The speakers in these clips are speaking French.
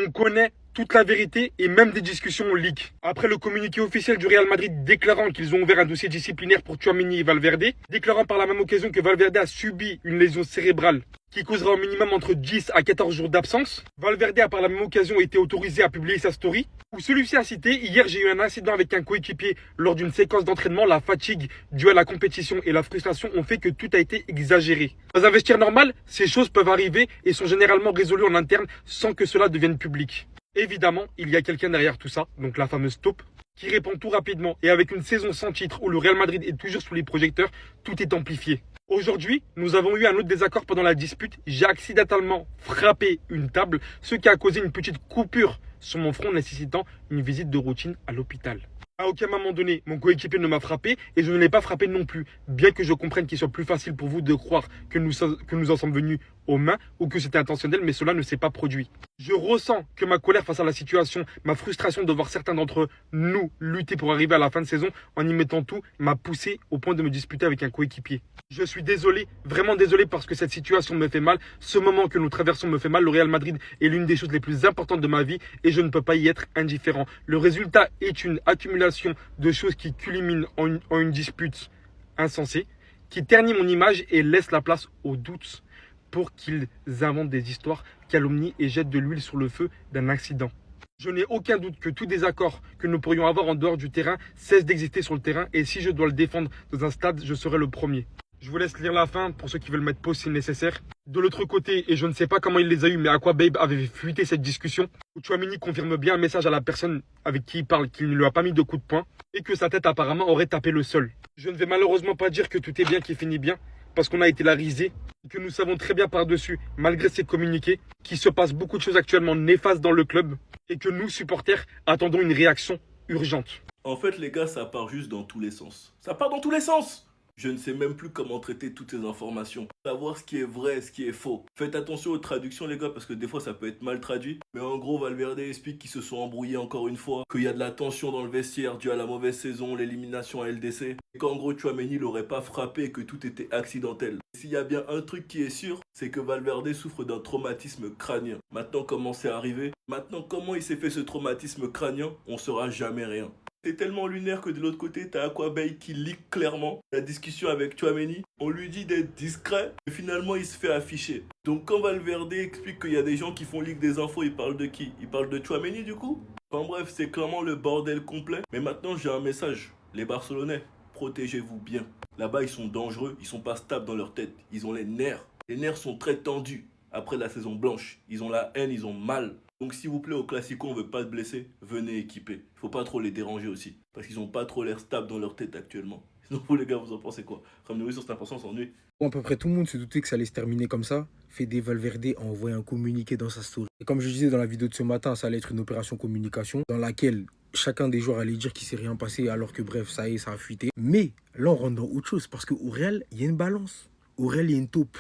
On connaît toute la vérité et même des discussions au leak. Après le communiqué officiel du Real Madrid déclarant qu'ils ont ouvert un dossier disciplinaire pour Tchouaméni et Valverde, déclarant par la même occasion que Valverde a subi une lésion cérébrale qui causera au minimum entre 10 à 14 jours d'absence, Valverde a par la même occasion été autorisé à publier sa story, où celui-ci a cité: hier j'ai eu un incident avec un coéquipier lors d'une séquence d'entraînement, la fatigue due à la compétition et la frustration ont fait que tout a été exagéré. Dans un vestiaire normal, ces choses peuvent arriver et sont généralement résolues en interne sans que cela devienne public. Évidemment, il y a quelqu'un derrière tout ça, donc la fameuse taupe, qui répond tout rapidement et avec une saison sans titre où le Real Madrid est toujours sous les projecteurs, tout est amplifié. Aujourd'hui, nous avons eu un autre désaccord pendant la dispute. J'ai accidentellement frappé une table, ce qui a causé une petite coupure sur mon front nécessitant une visite de routine à l'hôpital. À aucun moment donné, mon coéquipier ne m'a frappé et je ne l'ai pas frappé non plus. Bien que je comprenne qu'il soit plus facile pour vous de croire que nous en sommes venus aux mains ou que c'était intentionnel, mais cela ne s'est pas produit. Je ressens que ma colère face à la situation, ma frustration de voir certains d'entre nous lutter pour arriver à la fin de saison en y mettant tout, m'a poussé au point de me disputer avec un coéquipier. Je suis désolé, vraiment désolé parce que cette situation me fait mal. Ce moment que nous traversons me fait mal. Le Real Madrid est l'une des choses les plus importantes de ma vie et je ne peux pas y être indifférent. Le résultat est une accumulation de choses qui culminent en une dispute insensée, qui ternit mon image et laisse la place aux doutes pour qu'ils inventent des histoires, calomnient et jettent de l'huile sur le feu d'un accident. Je n'ai aucun doute que tout désaccord que nous pourrions avoir en dehors du terrain cesse d'exister sur le terrain et si je dois le défendre dans un stade, je serai le premier. Je vous laisse lire la fin pour ceux qui veulent mettre pause si nécessaire. De l'autre côté, et je ne sais pas comment il les a eus, mais Aqua Babe avait fuité cette discussion, où Tchouaméni confirme bien un message à la personne avec qui il parle qu'il ne lui a pas mis de coup de poing et que sa tête apparemment aurait tapé le sol. Je ne vais malheureusement pas dire que tout est bien qui finit bien, parce qu'on a été la risée, et que nous savons très bien par-dessus, malgré ces communiqués, qu'il se passe beaucoup de choses actuellement néfastes dans le club, et que nous, supporters, attendons une réaction urgente. En fait, les gars, ça part juste dans tous les sens. Ça part dans tous les sens. Je ne sais même plus comment traiter toutes ces informations. Savoir ce qui est vrai, ce qui est faux. Faites attention aux traductions, les gars, parce que des fois, ça peut être mal traduit. Mais en gros, Valverde explique qu'ils se sont embrouillés encore une fois, qu'il y a de la tension dans le vestiaire due à la mauvaise saison, l'élimination à LDC, et qu'en gros, Tchouaméni l'aurait pas frappé et que tout était accidentel. S'il y a bien un truc qui est sûr, c'est que Valverde souffre d'un traumatisme crânien. Maintenant, comment c'est arrivé? Maintenant, comment il s'est fait ce traumatisme crânien? On saura jamais rien. C'est tellement lunaire que de l'autre côté, t'as Aquabay qui leak clairement la discussion avec Tchouaméni. On lui dit d'être discret, mais finalement il se fait afficher. Donc quand Valverde explique qu'il y a des gens qui font leak des infos, il parle de qui? Il parle de Tchouaméni du coup? Enfin bref, c'est clairement le bordel complet. Mais maintenant j'ai un message. Les Barcelonais, protégez-vous bien. Là-bas ils sont dangereux, ils sont pas stables dans leur tête. Ils ont les nerfs. Les nerfs sont très tendus. Après la saison blanche, ils ont la haine, ils ont mal. Donc s'il vous plaît, au Classico, on veut pas de blessés, venez équiper. Il faut pas trop les déranger aussi, parce qu'ils ont pas trop l'air stables dans leur tête actuellement. Sinon vous les gars, vous en pensez quoi? Ramenez-vous sur cette impression, on s'ennuie. Bon, à peu près tout le monde se doutait que ça allait se terminer comme ça. Fede Valverde a envoyé un communiqué dans sa story. Et comme je disais dans la vidéo de ce matin, ça allait être une opération communication dans laquelle chacun des joueurs allait dire qu'il s'est rien passé alors que bref, ça y est, ça a fuité. Mais là, on rentre dans autre chose parce qu'au Real, il y a une balance. Au Real, il y a une taupe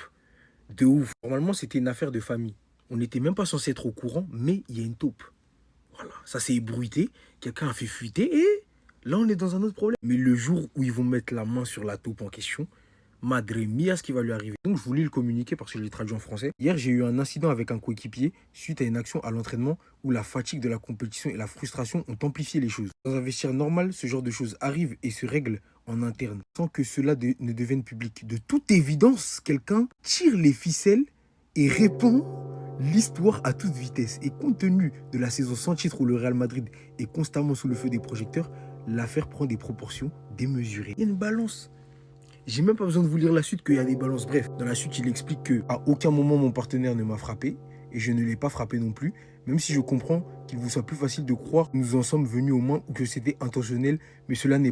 de ouf. Normalement, c'était une affaire de famille. On n'était même pas censé être au courant, mais il y a une taupe. Voilà, ça s'est ébruité, quelqu'un a fait fuiter et là on est dans un autre problème. Mais le jour où ils vont mettre la main sur la taupe en question, Madre mia, ce qui va lui arriver. Donc je voulais le communiquer parce que je l'ai traduit en français. Hier j'ai eu un incident avec un coéquipier suite à une action à l'entraînement où la fatigue de la compétition et la frustration ont amplifié les choses. Dans un vestiaire normal, ce genre de choses arrive et se règle en interne sans que cela ne devienne public. De toute évidence, quelqu'un tire les ficelles et répand l'histoire à toute vitesse. Et compte tenu de la saison sans titre où le Real Madrid est constamment sous le feu des projecteurs, l'affaire prend des proportions démesurées. Il y a une balance. J'ai même pas besoin de vous lire la suite qu'il y a des balances. Bref, dans la suite, il explique qu'à aucun moment mon partenaire ne m'a frappé et je ne l'ai pas frappé non plus, même si je comprends qu'il vous soit plus facile de croire que nous en sommes venus aux mains ou que c'était intentionnel, mais cela ne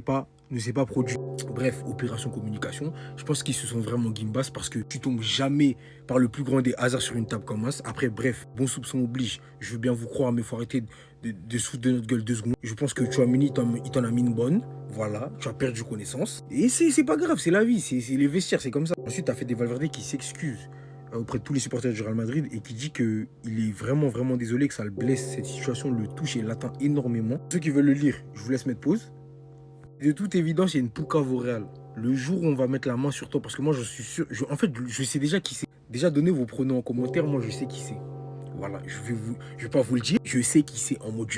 s'est pas produit. Bref, opération communication. Je pense qu'ils se sont vraiment gimbas parce que tu tombes jamais par le plus grand des hasards sur une table comme ça. Après, bref, bon soupçon oblige. Je veux bien vous croire, mais il faut arrêter de se foutre de notre gueule 2 secondes. Je pense que Tchouaméni, il t'en a mis une bonne. Voilà, tu as perdu connaissance. Et c'est pas grave, c'est la vie, c'est les vestiaires, c'est comme ça. Ensuite, tu as fait des Valverde qui s'excuse auprès de tous les supporters du Real Madrid et qui dit qu'il est vraiment désolé, que ça le blesse, cette situation le touche et l'atteint énormément. Ceux qui veulent le lire, je vous laisse mettre pause. De toute évidence, il y a une poucave au Real. Le jour où on va mettre la main sur toi, parce que moi je suis sûr, en fait je sais déjà qui c'est. Déjà donnez vos pronoms en commentaire, moi je sais qui c'est. Voilà, je vais pas vous le dire. Je sais qui c'est en mode,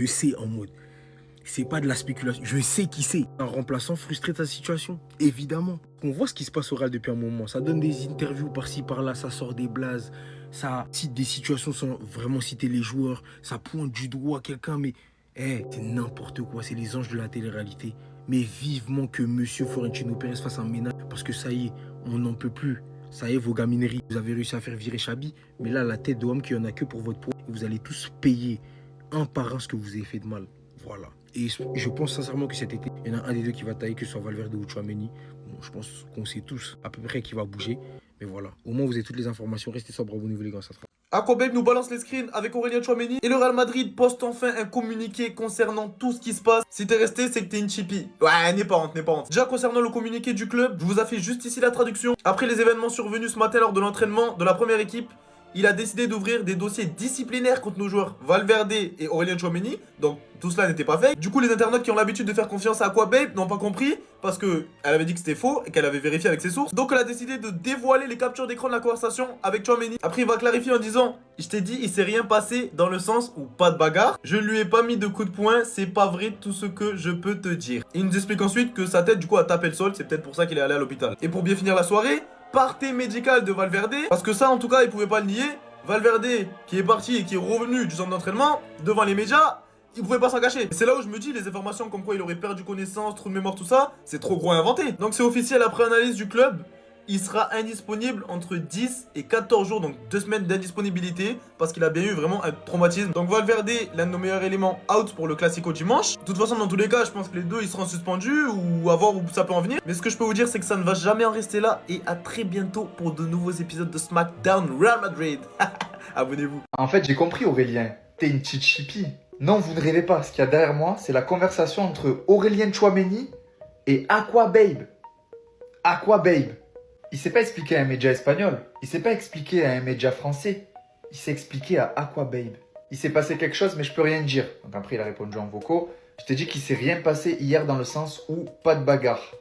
C'est pas de la spéculation. Je sais qui c'est. Un remplaçant frustré de sa situation, évidemment. On voit ce qui se passe au Real depuis un moment. Ça donne des interviews par-ci, par-là, ça sort des blazes, ça cite des situations sans vraiment citer les joueurs, ça pointe du doigt quelqu'un, mais c'est n'importe quoi. C'est les anges de la télé-réalité. Mais vivement que Monsieur Florentino Pérez fasse un ménage, parce que ça y est, on n'en peut plus. Ça y est, vos gamineries, vous avez réussi à faire virer Chabi, mais là, la tête de homme qu'il n'y en a que pour votre poids, et vous allez tous payer un par un ce que vous avez fait de mal. Voilà. Et je pense sincèrement que cet été, il y en a un des deux qui va tailler, que ce soit Valverde ou Tchouaméni. Bon, je pense qu'on sait tous à peu près qui va bouger. Mais voilà. Au moins, vous avez toutes les informations. Restez sobre, abonnez-vous les gars, ça sera. Aquababe nous balance les screens avec Aurélien Tchouaméni et le Real Madrid poste enfin un communiqué concernant tout ce qui se passe. Si t'es resté, c'est que t'es une chippie. Ouais, n'aie pas honte. Déjà concernant le communiqué du club, je vous ai fait juste ici la traduction. Après les événements survenus ce matin lors de l'entraînement de la première équipe, il a décidé d'ouvrir des dossiers disciplinaires contre nos joueurs Valverde et Aurélien Tchouaméni. Donc tout cela n'était pas fait. Du coup, les internautes qui ont l'habitude de faire confiance à Aquababe n'ont pas compris parce qu'elle avait dit que c'était faux et qu'elle avait vérifié avec ses sources. Donc elle a décidé de dévoiler les captures d'écran de la conversation avec Tchouaméni. Après, il va clarifier en disant: je t'ai dit, il s'est rien passé dans le sens où pas de bagarre. Je ne lui ai pas mis de coup de poing, c'est pas vrai tout ce que je peux te dire. Il nous explique ensuite que sa tête du coup a tapé le sol, c'est peut-être pour ça qu'il est allé à l'hôpital. Et pour bien finir la soirée, party médical de Valverde, parce que ça en tout cas il pouvait pas le nier. Valverde qui est parti et qui est revenu du centre d'entraînement devant les médias, il pouvait pas s'en cacher. C'est là où je me dis, les informations comme quoi il aurait perdu connaissance, trou de mémoire, tout ça, c'est trop gros à inventer. Donc c'est officiel, après analyse du club, il sera indisponible entre 10 et 14 jours, donc 2 semaines d'indisponibilité, parce qu'il a bien eu vraiment un traumatisme. Donc Valverde, l'un de nos meilleurs éléments, out pour le Classico dimanche. De toute façon, dans tous les cas, je pense que les deux, ils seront suspendus, ou à voir où ça peut en venir. Mais ce que je peux vous dire, c'est que ça ne va jamais en rester là, et à très bientôt pour de nouveaux épisodes de SmackDown Real Madrid. Abonnez-vous. En fait, j'ai compris, Aurélien. T'es une petite chippie. Non, vous ne rêvez pas. Ce qu'il y a derrière moi, c'est la conversation entre Aurélien Tchouaméni et Aquababe. Aquababe. Il s'est pas expliqué à un média espagnol. Il s'est pas expliqué à un média français. Il s'est expliqué à Aquababe. Il s'est passé quelque chose, mais je peux rien dire. Donc après, il a répondu en vocaux. Je t'ai dit qu'il s'est rien passé hier dans le sens où pas de bagarre.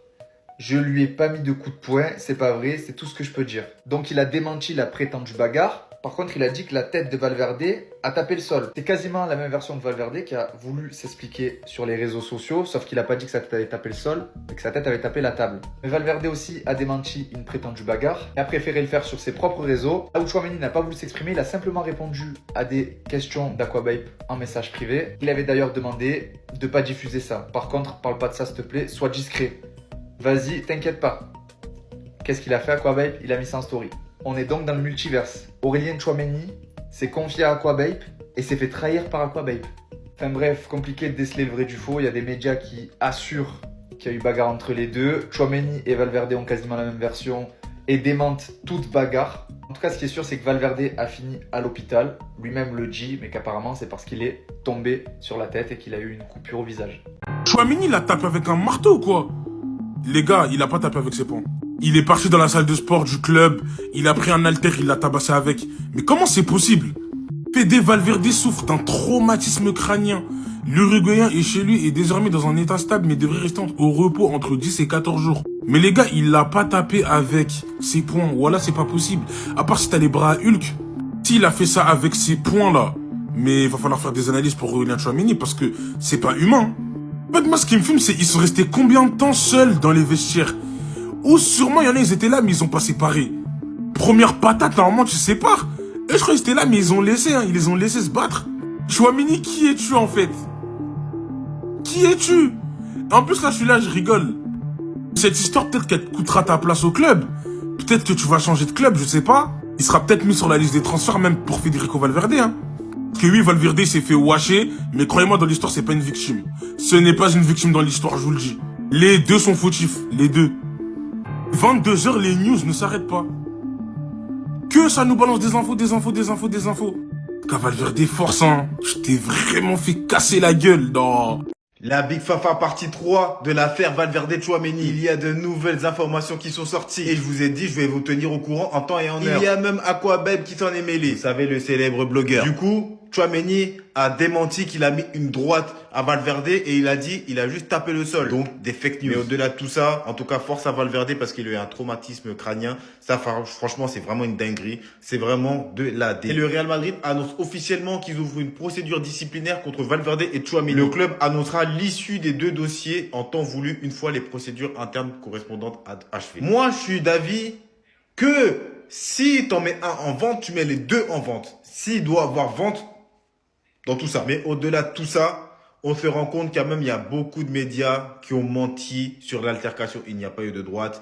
Je lui ai pas mis de coup de poing, c'est pas vrai, c'est tout ce que je peux dire. Donc il a démenti la prétendue bagarre. Par contre, il a dit que la tête de Valverde a tapé le sol. C'est quasiment la même version de Valverde qui a voulu s'expliquer sur les réseaux sociaux, sauf qu'il a pas dit que sa tête avait tapé le sol, mais que sa tête avait tapé la table. Mais Valverde aussi a démenti une prétendue bagarre et a préféré le faire sur ses propres réseaux. Là où Tchouaméni n'a pas voulu s'exprimer, il a simplement répondu à des questions d'Aquababe en message privé. Il avait d'ailleurs demandé de pas diffuser ça. Par contre, parle pas de ça s'il te plaît, sois discret. Vas-y, t'inquiète pas. Qu'est-ce qu'il a fait Aquababe? Il a mis ça en story. On est donc dans le multiverse. Aurélien Tchouaméni s'est confié à Aquababe et s'est fait trahir par Aquababe. Enfin bref, compliqué de déceler le vrai du faux. Il y a des médias qui assurent qu'il y a eu bagarre entre les deux. Tchouaméni et Valverde ont quasiment la même version et démentent toute bagarre. En tout cas, ce qui est sûr, c'est que Valverde a fini à l'hôpital. Lui-même le dit, mais qu'apparemment, c'est parce qu'il est tombé sur la tête et qu'il a eu une coupure au visage. Tchouaméni l'a tapé avec un marteau ou quoi? Les gars, il a pas tapé avec ses poings. Il est parti dans la salle de sport du club, il a pris un halter, il l'a tabassé avec. Mais comment c'est possible? Fede Valverde souffre d'un traumatisme crânien. L'Uruguayen est chez lui et désormais dans un état stable mais devrait rester au repos entre 10 et 14 jours. Mais les gars, il l'a pas tapé avec ses poings. Voilà, c'est pas possible. À part si t'as les bras à Hulk. S'il a fait ça avec ses poings là, mais il va falloir faire des analyses pour Aurélien Tchouaméni parce que c'est pas humain. En fait, moi, ce qui me fume, c'est ils sont restés combien de temps seuls dans les vestiaires? Ou sûrement, il y en a, ils étaient là, mais ils ont pas séparé. Première patate, normalement, tu sépares. Et je crois qu'ils étaient là, mais ils ont laissé, ils les ont laissé se battre. Tchouaméni, qui es-tu, en fait? Qui es-tu? En plus, là, je suis là, je rigole. Cette histoire, peut-être qu'elle te coûtera ta place au club. Peut-être que tu vas changer de club, je sais pas. Il sera peut-être mis sur la liste des transferts, même pour Federico Valverde, hein. Parce que oui, Valverde s'est fait washer, mais croyez-moi, dans l'histoire, c'est pas une victime. Ce n'est pas une victime dans l'histoire, je vous le dis. Les deux sont fautifs, les deux. 22h, les news ne s'arrêtent pas. Que ça nous balance des infos. Valverde force, hein. Je t'ai vraiment fait casser la gueule, non. La Big Fafa partie 3 de l'affaire Valverde Tchouaméni. Il y a de nouvelles informations qui sont sorties. Et je vous ai dit, je vais vous tenir au courant en temps et en heure. Il y a même Aquababe qui s'en est mêlé. Vous savez, le célèbre blogueur. Du coup, Tchouaméni a démenti qu'il a mis une droite à Valverde et il a dit il a juste tapé le sol. Donc des fake news. Mais au-delà de tout ça, en tout cas force à Valverde parce qu'il a eu un traumatisme crânien. Ça franchement c'est vraiment une dinguerie. C'est vraiment de la dé. Et le Real Madrid annonce officiellement qu'ils ouvrent une procédure disciplinaire contre Valverde et Tchouaméni. Le club annoncera l'issue des deux dossiers en temps voulu une fois les procédures internes correspondantes achevées. Moi je suis d'avis que si t'en mets un en vente, tu mets les deux en vente. S'il doit avoir vente dans tout ça. Mais au-delà de tout ça, on se rend compte quand même il y a beaucoup de médias qui ont menti sur l'altercation. Il n'y a pas eu de droite.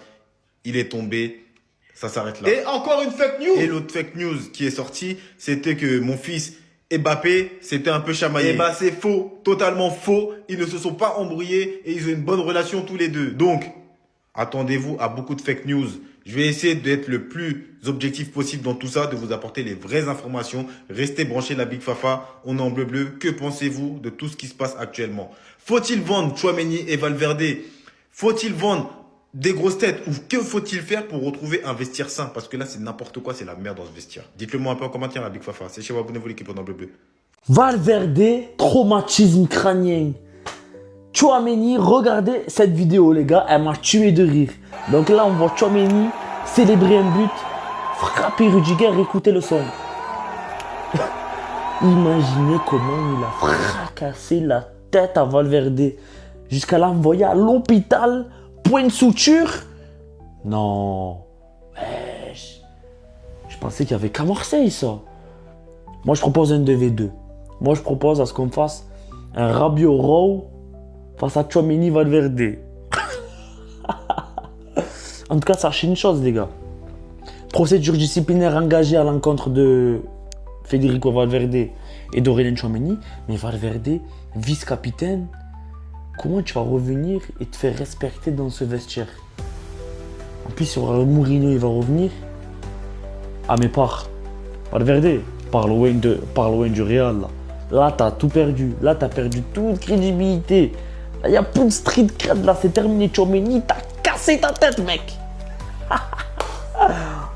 Il est tombé. Ça s'arrête là. Et encore une fake news. Et l'autre fake news qui est sortie, c'était que mon fils Mbappé s'était un peu chamaillé. Et bah c'est faux. Totalement faux. Ils ne se sont pas embrouillés et ils ont une bonne relation tous les deux. Donc, attendez-vous à beaucoup de fake news. Je vais essayer d'être le plus objectif possible dans tout ça, de vous apporter les vraies informations. Restez branchés la Big Fafa, on est en bleu. Que pensez-vous de tout ce qui se passe actuellement? Faut-il vendre Tchouaméni et Valverde? Faut-il vendre des grosses têtes? Ou que faut-il faire pour retrouver un vestiaire sain? Parce que là, c'est n'importe quoi, c'est la merde dans ce vestiaire. Dites-le moi un peu en commentaire la Big Fafa. C'est chez vous, abonnez-vous l'équipe en bleu. Valverde, traumatisme crânien. Tchouaméni, regardez cette vidéo les gars, elle m'a tué de rire. Donc là on voit Tchouaméni célébrer un but, frapper Rudiger, écouter le son. Imaginez comment il a fracassé la tête à Valverde. Jusqu'à l'envoyer à l'hôpital, point de suture. Non, je pensais qu'il y avait qu'à Marseille ça. Moi je propose un 2v2. Moi je propose à ce qu'on fasse un Rabiot Row face à Tchouaméni Valverde. En tout cas, sachez une chose, les gars. Procédure disciplinaire engagée à l'encontre de Federico Valverde et d'Aurélien Tchouaméni. Mais Valverde, vice-capitaine, comment tu vas revenir et te faire respecter dans ce vestiaire? En plus, sur Mourinho, il va revenir. Ah, mais Valverde, parle loin du Real. Là, t'as tout perdu. Là, t'as perdu toute crédibilité. Il n'y a plus de street cred là, c'est terminé. Tchouaméni, t'as cassé ta tête, mec.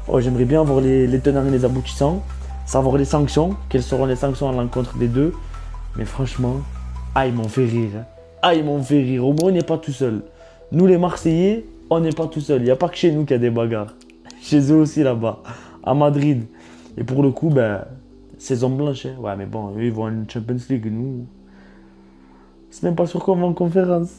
Oh, j'aimerais bien voir les tenants et les aboutissants, savoir les sanctions, quelles seront les sanctions à l'encontre des deux. Mais franchement, ils m'ont fait rire. Ils m'ont fait rire. Au moins, on n'est pas tout seul. Nous, les Marseillais, on n'est pas tout seul. Il n'y a pas que chez nous qu'il y a des bagarres. Chez eux aussi, là-bas, à Madrid. Et pour le coup, saison blanche. Hein. Ouais, mais bon, eux, ils vont en Champions League. Nous, c'est même pas sûr qu'on va en conférence.